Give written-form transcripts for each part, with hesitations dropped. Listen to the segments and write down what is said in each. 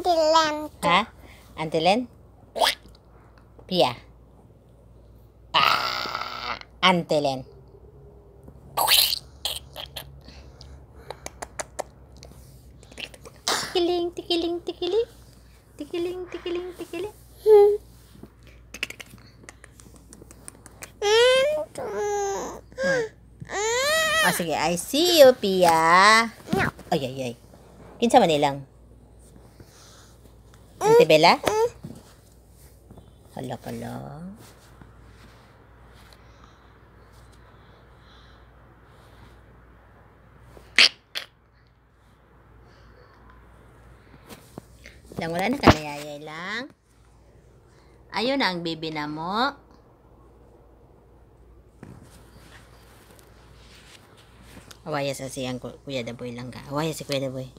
Antilen. Ha? Antilen? Pia. Antilen. Tikiling, tikiling, tikiling. Tikiling, tikiling, tikiling. Oh, sige. I see you, Pia. No. Ay, ay, ay. Kinsa man nilang? Auntie Bella? Hala ka lang. Lang, wala na ka nayayay lang. Ayun na ang baby na mo. Awaya sa siyang Kuya Daboy lang ka. Awaya si Kuya Daboy.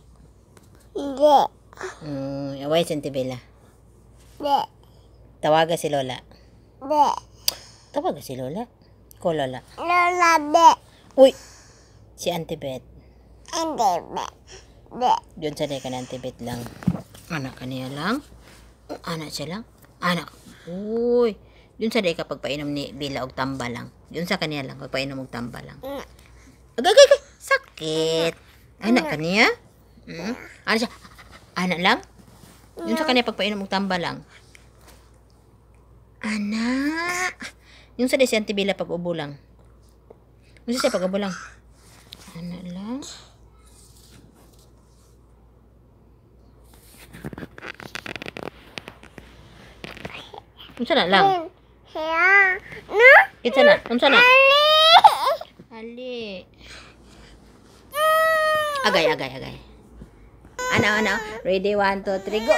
Hindi. Awaya si Auntie Bella. Hindi. Tawaga si Lola. Hindi. Tawaga si Lola. Ko Lola. Lola, hindi. Uy! Si Auntie Beth. Hindi. Hindi. Diyon sa ka na Auntie Beth lang. Anak kaniya lang. Anak siya lang. Anak. Uy! Diyon sa ka pagpainom ni Bella og tamba lang. Diyon sa kaniya lang pagpainom og tamba lang. Agay! Sakit. Anak kaniya? Ano siya? Anak lang? Diyon sa kaniya pagpainom og tamba lang. Anak. Yung sa si Auntie Bella pag-ubo lang. Yung siya pag-ubo lang. Anak lang. Unsa na lang? Siya. No? Kitsa na? Unsa na? Ali. Ali. Agay. Ana. Ready? 1, 2, 3, go!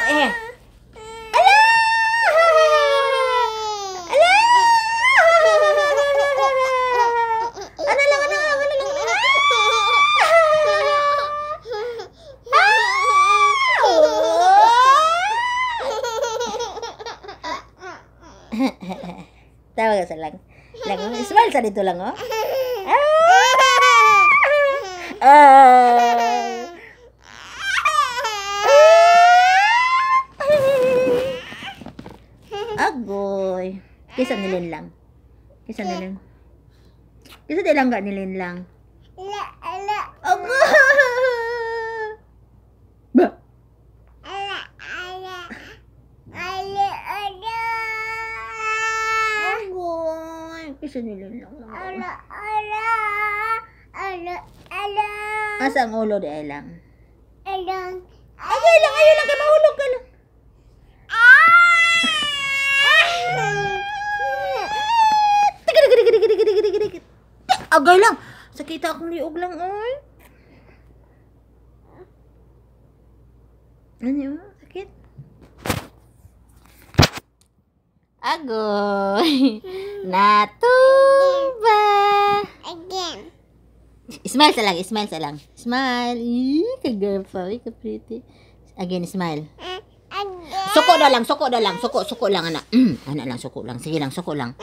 Tawa ka sa lang. Smile sa dito lang, oh. Agoy. Kisa nilin lang. Kisa nilang ga nilin lang. Ala. Agoy. Ba? Ala. Agoy. Kisa nilin lang. Ala. Asa ang ulo di ay lang? Alang. Agay lang, ayaw lang kay mahulog ka lang. Tigit. Agay lang. Sakita akong liog lang, oy. Ano yun? Sakit? Agoy. Natuba. Again. Smile sa lang. Smile. Kagapa. Ka-pretty. Again, smile. Again. Suko na lang. Suko lang, anak. Anak lang, suko lang. Sige lang, suko lang.